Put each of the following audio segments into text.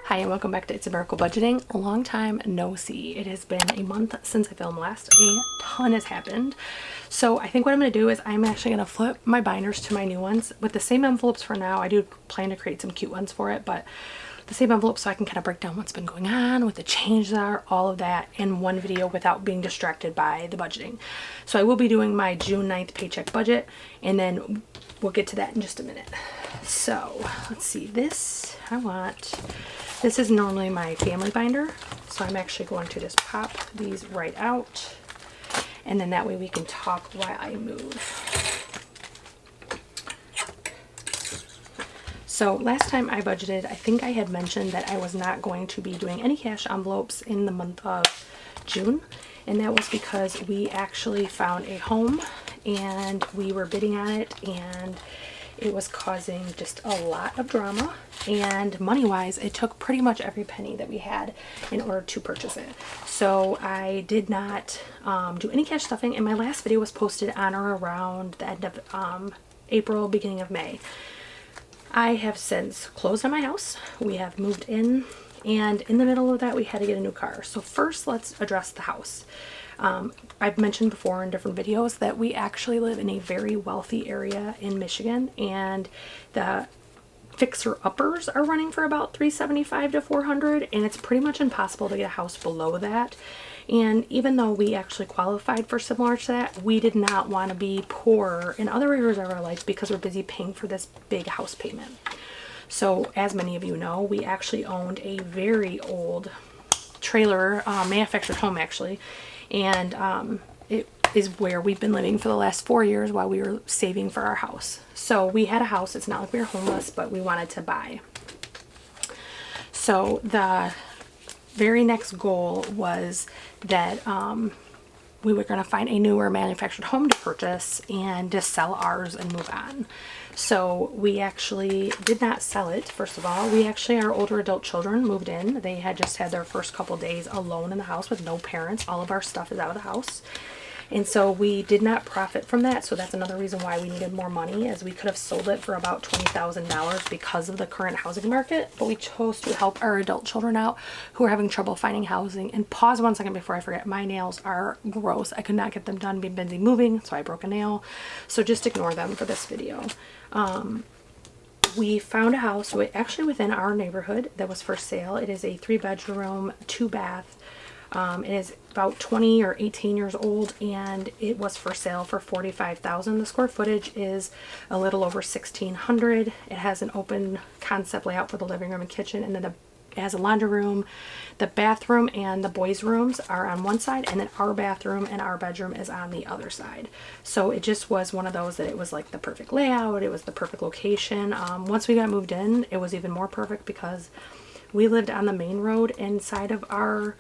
Hi and welcome back to It's a Miracle Budgeting. A long time no see. It has been a month since I filmed last. A ton has happened. So I think what I'm going to do is I'm actually going to flip my binders to my new ones with the same envelopes for now. I do plan to create some cute ones for it, but the same envelope so I can kind of break down what's been going on, what the changes are, all of that in one video without being distracted by the budgeting. So I will be doing my June 9th paycheck budget, and then we'll get to that in just a minute. So let's see, this is normally my family binder, so I'm actually going to just pop these right out, and then that way we can talk while I move. So last time I budgeted, I think I had mentioned that I was not going to be doing any cash envelopes in the month of June, and that was because we actually found a home and we were bidding on it, and it was causing just a lot of drama, and money-wise, it took pretty much every penny that we had in order to purchase it. So I did not do any cash stuffing, and my last video was posted on or around the end of April, beginning of May. I have since closed on my house. We have moved in, and in the middle of that, we had to get a new car. So first, let's address the house. I've mentioned before in different videos that we actually live in a very wealthy area in Michigan, and the fixer-uppers are running for about $375 to $400, and it's pretty much impossible to get a house below that. And even though we actually qualified for similar to that, we did not want to be poor in other areas of our life because we're busy paying for this big house payment. So as many of you know, we actually owned a very old trailer, manufactured home actually, and it is where we've been living for the last 4 years while we were saving for our house. So we had a house. It's not like we were homeless, but we wanted to buy. So the very next goal was that we were going to find a newer manufactured home to purchase and just sell ours and move on. So we actually did not sell it. First of all, our older adult children moved in. They had just had their first couple days alone in the house with no parents. All of our stuff is out of the house. And so we did not profit from that. So that's another reason why we needed more money, as we could have sold it for about $20,000 because of the current housing market. But we chose to help our adult children out who are having trouble finding housing. And pause 1 second before I forget, my nails are gross. I could not get them done, being busy moving, so I broke a nail. So just ignore them for this video. We found a house actually within our neighborhood that was for sale. It is a 3-bedroom, 2-bath. It is about 20 or 18 years old, and it was for sale for $45,000. The square footage is a little over 1,600. It has an open concept layout for the living room and kitchen, and then it has a laundry room. The bathroom and the boys' rooms are on one side, and then our bathroom and our bedroom is on the other side. So it just was one of those that it was like the perfect layout. It was the perfect location. Once we got moved in, it was even more perfect because we lived on the main road inside of our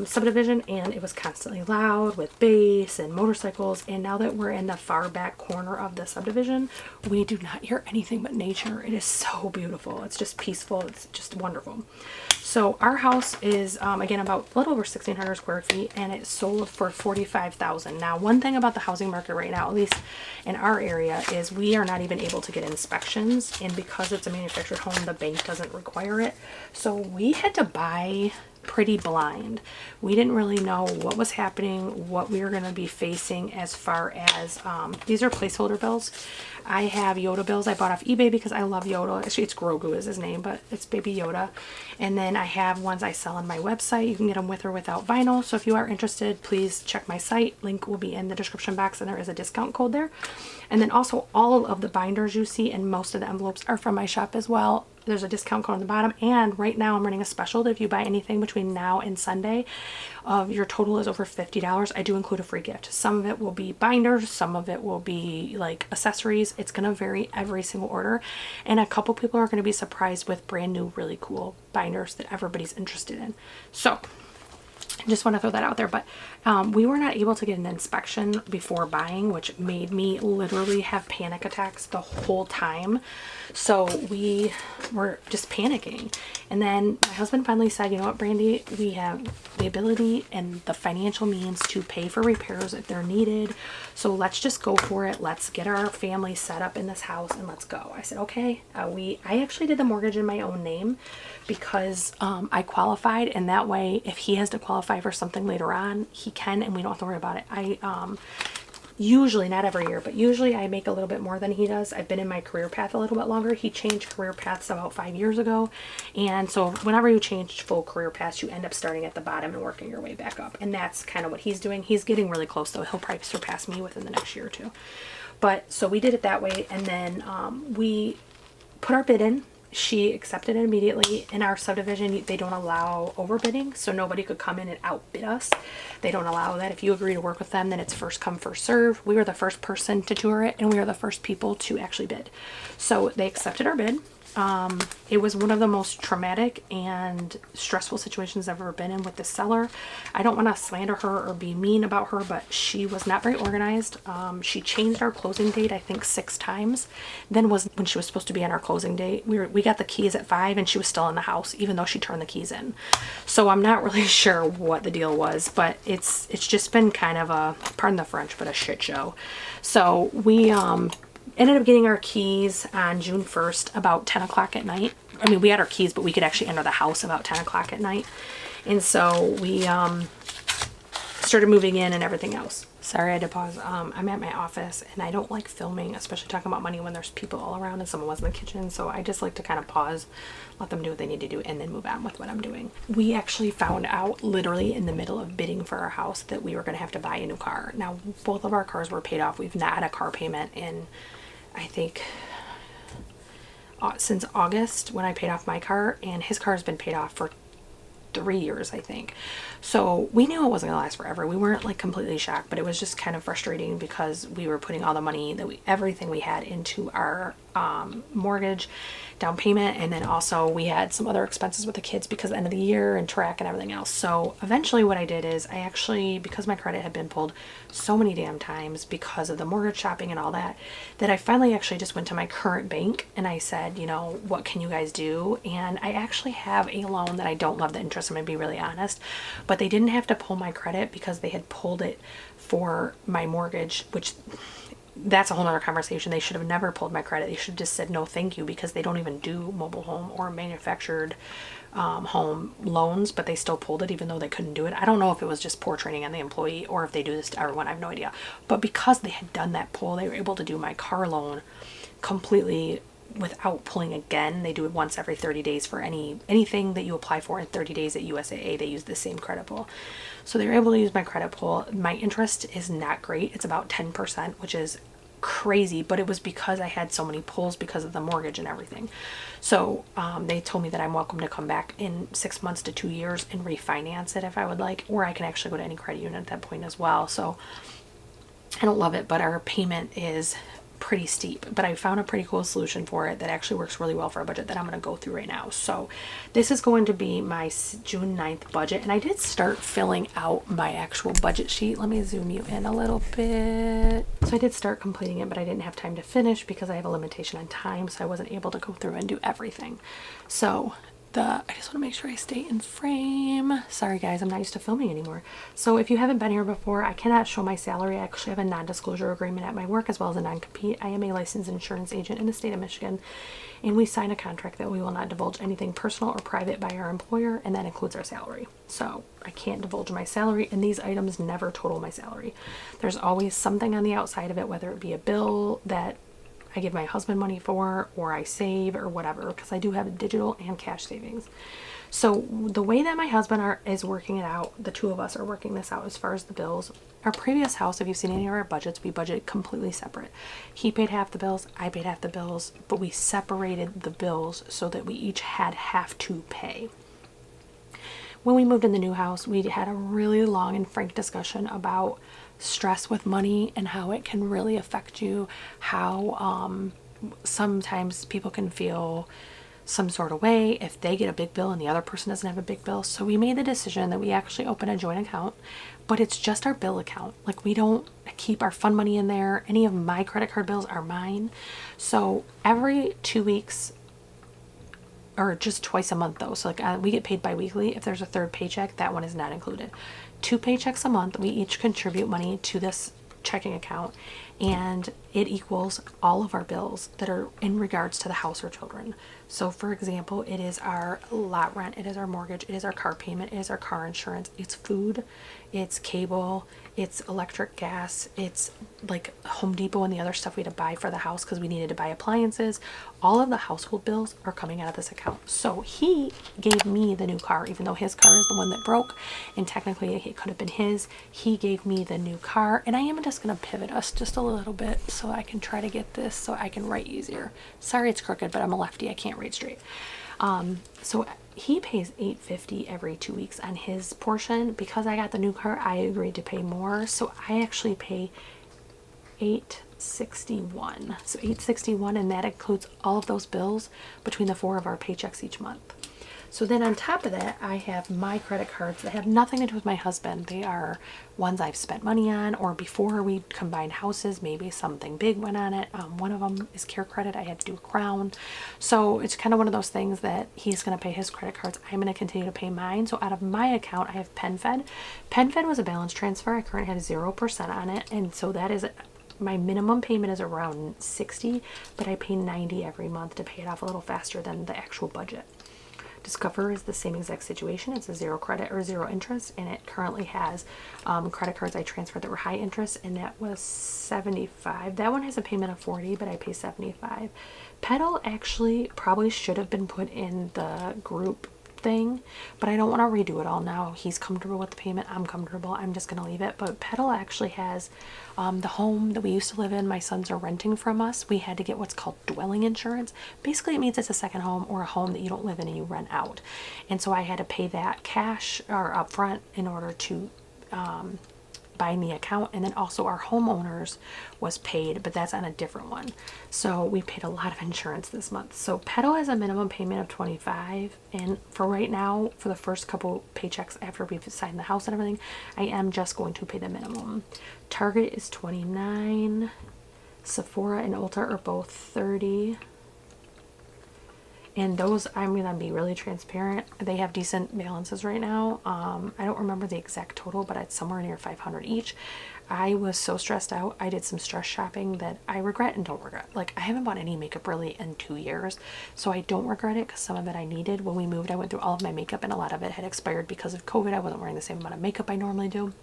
subdivision, and it was constantly loud with bass and motorcycles. And now that we're in the far back corner of the subdivision, we do not hear anything but nature. It is so beautiful. It's just peaceful. It's just wonderful. So our house is again about a little over 1,600 square feet, and it sold for $45,000. Now, one thing about the housing market right now, at least in our area, is we are not even able to get inspections, and because it's a manufactured home, the bank doesn't require it. So we had to buy pretty blind. We didn't really know what was happening, what we were going to be facing as far as these are placeholder bills. I have Yoda bills I bought off eBay because I love Yoda. Actually, it's Grogu is his name, but it's Baby Yoda. And then I have ones I sell on my website. You can get them with or without vinyl. So if you are interested, please check my site. Link will be in the description box, and there is a discount code there. And then also all of the binders you see and most of the envelopes are from my shop as well. There's a discount code on the bottom, and right now I'm running a special that if you buy anything between now and Sunday, your total is over $50. I do include a free gift. Some of it will be binders, some of it will be like accessories. It's going to vary every single order, and a couple people are going to be surprised with brand new, really cool binders that everybody's interested in. So Just want to throw that out there. But we were not able to get an inspection before buying, which made me literally have panic attacks the whole time. So we were just panicking. And then my husband finally said, you know what, Brandy, we have the ability and the financial means to pay for repairs if they're needed. So let's just go for it. Let's get our family set up in this house and let's go. I said, okay. I actually did the mortgage in my own name because I qualified, and that way if he has to qualify for something later on, he can, and we don't have to worry about it. I usually, not every year, but usually I make a little bit more than he does. I've been in my career path a little bit longer. He changed career paths about 5 years ago. And so whenever you change full career paths, you end up starting at the bottom and working your way back up. And that's kind of what he's doing. He's getting really close, though. He'll probably surpass me within the next year or two. But so we did it that way. And then we put our bid in. She accepted it immediately. In our subdivision, they don't allow overbidding, so nobody could come in and outbid us. They don't allow that. If you agree to work with them, then it's first come, first serve. We were the first person to tour it, and we were the first people to actually bid. So they accepted our bid. It was one of the most traumatic and stressful situations I've ever been in with the seller. I don't want to slander her or be mean about her, but she was not very organized. She changed our closing date, I think 6 times. Then was when she was supposed to be on our closing date. We got the keys at 5 and she was still in the house, even though she turned the keys in. So I'm not really sure what the deal was, but it's just been kind of a, pardon the French, but a shit show. So we, ended up getting our keys on June 1st about 10 o'clock at night. I mean, we had our keys, but we could actually enter the house about 10 o'clock at night. And so we started moving in and everything else. Sorry, I had to pause. I'm at my office and I don't like filming, especially talking about money when there's people all around and someone was in the kitchen. So I just like to kind of pause, let them do what they need to do, and then move on with what I'm doing. We actually found out literally in the middle of bidding for our house that we were going to have to buy a new car. Now, both of our cars were paid off. We've not had a car payment in, I think, since August when I paid off my car, and his car has been paid off for 3 years, I think. So we knew it wasn't gonna last forever. We weren't like completely shocked, but it was just kind of frustrating because we were putting all the money that everything we had into our mortgage down payment, and then also we had some other expenses with the kids because of the end of the year and track and everything else. So eventually what I did is I actually, because my credit had been pulled so many damn times because of the mortgage shopping and all that, that I finally actually just went to my current bank and I said, you know, what can you guys do? And I actually have a loan that I don't love the interest, I'm gonna be really honest, but they didn't have to pull my credit because they had pulled it for my mortgage, which that's a whole nother conversation. They should have never pulled my credit. They should have just said no thank you, because they don't even do mobile home or manufactured home loans, but they still pulled it even though they couldn't do it. I don't know if it was just poor training on the employee or if they do this to everyone. I have no idea. But because they had done that pull, they were able to do my car loan completely without pulling again. They do it once every 30 days for anything that you apply for in 30 days at USAA. They use the same credit pull. So they were able to use my credit pull. My interest is not great. It's about 10%, which is crazy, but it was because I had so many pulls because of the mortgage and everything. So they told me that I'm welcome to come back in 6 months to 2 years and refinance it if I would like, or I can actually go to any credit union at that point as well. So I don't love it, but our payment is pretty steep, but I found a pretty cool solution for it that actually works really well for a budget that I'm going to go through right now. So this is going to be my June 9th budget, and I did start filling out my actual budget sheet. Let me zoom you in a little bit. So I did start completing it, but I didn't have time to finish because I have a limitation on time, so I wasn't able to go through and do everything. So I just want to make sure I stay in frame. Sorry guys, I'm not used to filming anymore. So if you haven't been here before, I cannot show my salary. I actually have a non-disclosure agreement at my work as well as a non-compete. I am a licensed insurance agent in the state of Michigan, and we sign a contract that we will not divulge anything personal or private by our employer, and that includes our salary. So I can't divulge my salary, and these items never total my salary. There's always something on the outside of it, whether it be a bill that I give my husband money for, or I save, or whatever, because I do have digital and cash savings. So the way that my husband is working it out, the two of us are working this out as far as the bills. Our previous house, if you've seen any of our budgets, we budgeted completely separate. He paid half the bills, I paid half the bills, but we separated the bills so that we each had half to pay. When we moved in the new house, we had a really long and frank discussion about stress with money and how it can really affect you, how sometimes people can feel some sort of way if they get a big bill and the other person doesn't have a big bill. So we made the decision that we actually open a joint account, but it's just our bill account. Like, we don't keep our fund money in there. Any of my credit card bills are mine. So every 2 weeks, or just twice a month though. So like we get paid bi-weekly. If there's a third paycheck, that one is not included. 2 paychecks a month, we each contribute money to this checking account, and it equals all of our bills that are in regards to the house or children. So for example, it is our lot rent, it is our mortgage, it is our car payment, it is our car insurance, it's food, it's cable, it's electric, gas, it's like Home Depot and the other stuff we had to buy for the house because we needed to buy appliances. All of the household bills are coming out of this account. So he gave me the new car, even though his car is the one that broke, and technically it could have been his. He gave me the new car, and I am just going to pivot us just a little bit so I can try to get this so I can write easier. Sorry it's crooked, but I'm a lefty. I can't write straight. So he pays $850 every 2 weeks on his portion. Because I got the new car, I agreed to pay more. So I actually pay $861. So $861, and that includes all of those bills between the 4 of our paychecks each month. So then on top of that, I have my credit cards that have nothing to do with my husband. They are ones I've spent money on, or before we combined houses, maybe something big went on it. One of them is Care Credit. I had to do a crown. So it's kind of one of those things that he's going to pay his credit cards. I'm going to continue to pay mine. So out of my account, I have PenFed. PenFed was a balance transfer. I currently have 0% on it. And so that is, my minimum payment is around 60, but I pay 90 every month to pay it off a little faster than the actual budget. Discover is the same exact situation. It's a 0 credit or 0 interest, and it currently has credit cards I transferred that were high interest, and that was 75. That one has a payment of 40, but I pay 75. Pedal actually probably should have been put in the group thing, but I don't want to redo it all now. He's comfortable with the payment. I'm comfortable. I'm just going to leave it. But Pedal actually has the home that we used to live in. My sons are renting from us. We had to get what's called dwelling insurance. Basically, it means it's a second home or a home that you don't live in and you rent out. And so I had to pay that cash or upfront in order to buying the account, and then also our homeowners was paid, but that's on a different one. So we paid a lot of insurance this month. So Pedal has a minimum payment of 25, and for right now, for the first couple paychecks after we've signed the house and everything, I am just going to pay the minimum. Target is 29. Sephora and Ulta are both 30. And those, I'm going to be really transparent, they have decent balances right now. I don't remember the exact total, but it's somewhere near 500 each. I was so stressed out. I did some stress shopping that I regret and don't regret. Like, I haven't bought any makeup really in 2 years, so I don't regret it because some of it I needed. When we moved, I went through all of my makeup, and a lot of it had expired because of COVID. I wasn't wearing the same amount of makeup I normally do.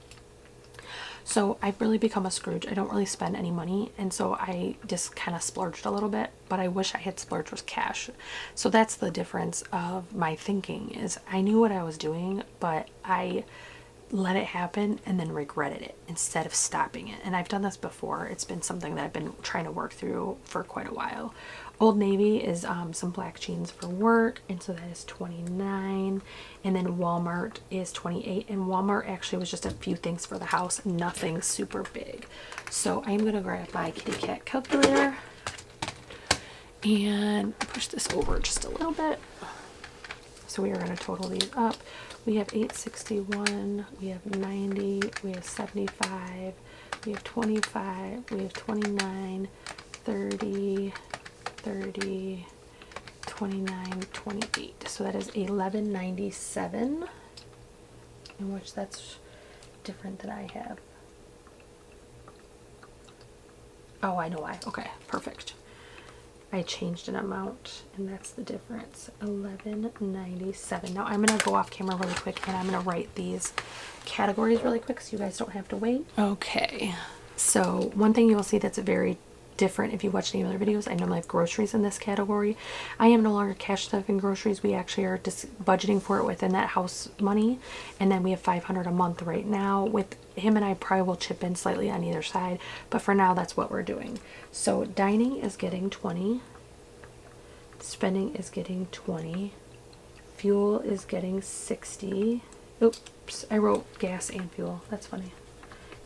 So I've really become a Scrooge. I don't really spend any money, and so I just kind of splurged a little bit, but I wish I had splurged with cash. So that's the difference of my thinking, is I knew what I was doing, but I let it happen and then regretted it instead of stopping it. And I've done this before. It's been something that I've been trying to work through for quite a while. Old Navy is some black jeans for work, and so that is 29. And then Walmart is 28, and Walmart actually was just a few things for the house, nothing super big. So I'm gonna grab my kitty cat calculator and push this over just a little bit. So we are gonna total these up. We have 861, we have 90, we have 75, we have 25, we have 29, 30, 30, 29, 28. So that is 1197, in which that's different than I have. Oh, I know why. Okay, perfect. I changed an amount, and that's the difference. 1197. Now I'm going to go off camera really quick, and I'm going to write these categories really quick so you guys don't have to wait. Okay, so one thing you will see that's very different if you watch any other videos, I normally have groceries in this category. I am no longer cash stuffing groceries. We actually are just budgeting for it within that house money, and then we have 500 a month right now. With him and I probably will chip in slightly on either side, but for now that's what we're doing. So dining is getting 20, spending is getting 20, fuel is getting 60. Oops, I wrote gas and fuel. That's funny.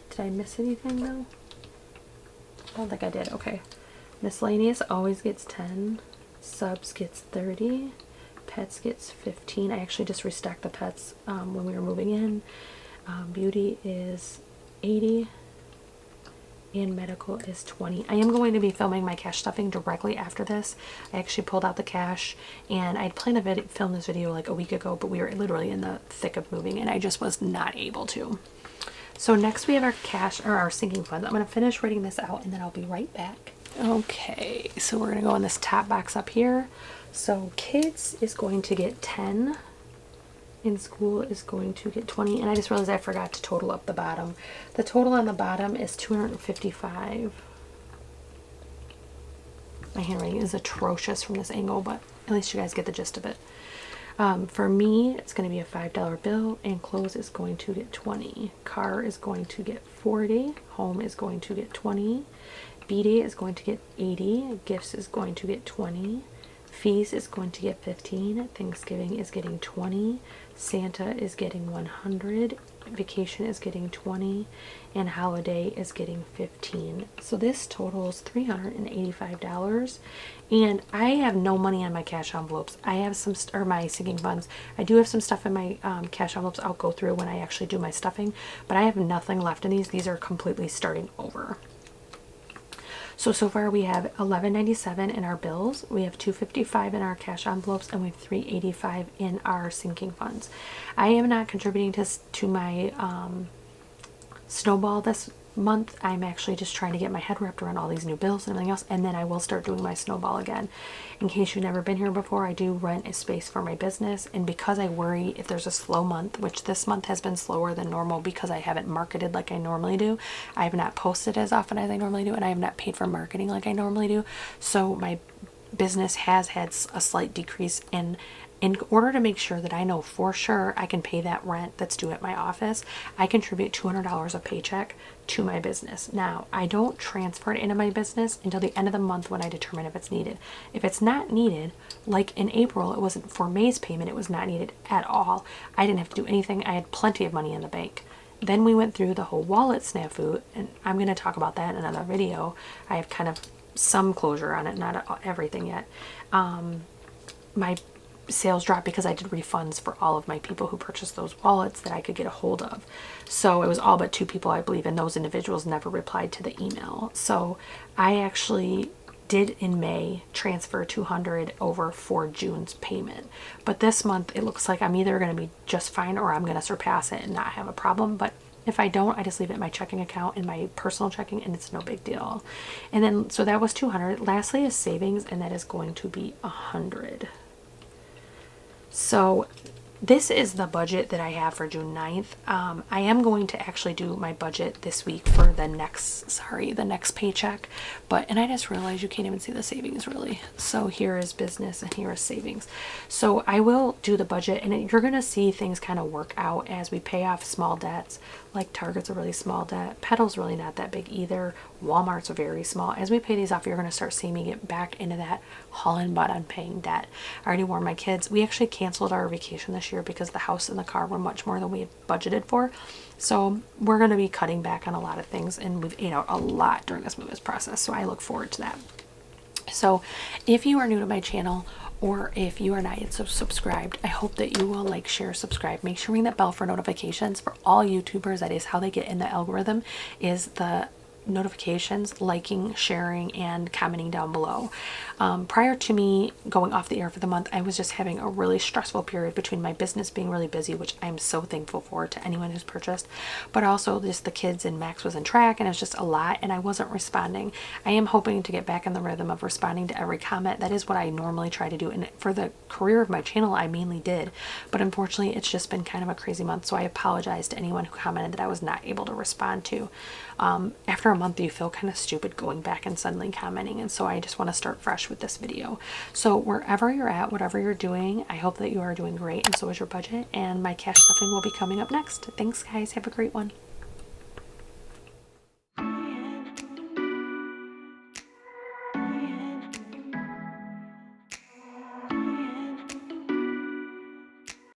Did I miss anything though? I don't think I did. Okay. Miscellaneous always gets 10. Subs gets 30. Pets gets 15. I actually just restocked the pets when we were moving in. Beauty is 80. And medical is 20. I am going to be filming my cash stuffing directly after this. I actually pulled out the cash, and I'd planned to film this video like a week ago, but we were literally in the thick of moving and I just was not able to. So next we have our cash, or our sinking funds. I'm going to finish writing this out and then I'll be right back. Okay, so we're going to go in this top box up here. So kids is going to get 10. In school is going to get 20, and I just realized I forgot to total up the bottom. The total on the bottom is 255. My handwriting is atrocious from this angle, but at least you guys get the gist of it. For me, it's going to be a $5 bill, and clothes is going to get 20. Car is going to get 40. Home is going to get 20. B-Day is going to get 80. Gifts is going to get 20. Fees is going to get 15. Thanksgiving is getting 20. Santa is getting 100. Vacation is getting 20. And holiday is getting 15. So this totals $385. And I have no money on my cash envelopes. I have some, or my sinking funds. I do have some stuff in my cash envelopes I'll go through when I actually do my stuffing. But I have nothing left in these. These are completely starting over. So far we have $11.97 in our bills, we have $255 in our cash envelopes, and we have $385 in our sinking funds. I am not contributing to my snowball this month. I'm actually just trying to get my head wrapped around all these new bills and everything else, and then I will start doing my snowball again. In case you've never been here before, I do rent a space for my business, and because I worry if there's a slow month, which this month has been slower than normal because I haven't marketed like I normally do. I have not posted as often as I normally do, and I have not paid for marketing like I normally do. So my business has had a slight decrease, and in order to make sure that I know for sure I can pay that rent that's due at my office, I contribute $200 a paycheck to my business. Now, I don't transfer it into my business until the end of the month when I determine if it's needed. If it's not needed, like in April, it wasn't for May's payment, it was not needed at all. I didn't have to do anything. I had plenty of money in the bank. Then we went through the whole wallet snafu, and I'm going to talk about that in another video. I have kind of some closure on it, not everything yet. My sales dropped because I did refunds for all of my people who purchased those wallets that I could get a hold of. So it was all but 2 people, I believe, and those individuals never replied to the email. So I actually did in May transfer $200 over for June's payment. But this month it looks like I'm either going to be just fine or I'm going to surpass it and not have a problem. But if I don't, I just leave it in my checking account, in my personal checking, and it's no big deal. And then, so that was $200. Lastly is savings, and that is going to be $100. So this is the budget that I have for June 9th. I am going to actually do my budget this week for the next paycheck. And I just realized you can't even see the savings really. So here is business and here is savings. So I will do the budget, and you're going to see things kind of work out as we pay off small debts. Like Target's a really small debt. Pedal's really not that big either. Walmart's very small. As we pay these off, you're going to start seeing me get back into that hauling butt on paying debt. I already warned my kids. We actually canceled our vacation this year because the house and the car were much more than we had budgeted for. So we're going to be cutting back on a lot of things, and we've ate out a lot during this moving process. So I look forward to that. So if you are new to my channel, or if you are not yet subscribed, I hope that you will like, share, subscribe. Make sure you ring that bell for notifications. For all YouTubers, that is how they get in the algorithm, is the notifications, liking, sharing, and commenting down below. Prior to me going off the air for the month, I was just having a really stressful period between my business being really busy, which I'm so thankful for to anyone who's purchased, but also just the kids, and Max was in track, and it was just a lot, and I wasn't responding. I am hoping to get back in the rhythm of responding to every comment. That is what I normally try to do, and for the career of my channel, I mainly did, but unfortunately, it's just been kind of a crazy month, so I apologize to anyone who commented that I was not able to respond to. After a month, you feel kind of stupid going back and suddenly commenting, and so I just want to start fresh with this video. So wherever you're at, whatever you're doing, I hope that you are doing great, and so is your budget, and my cash stuffing will be coming up next. Thanks guys, have a great one.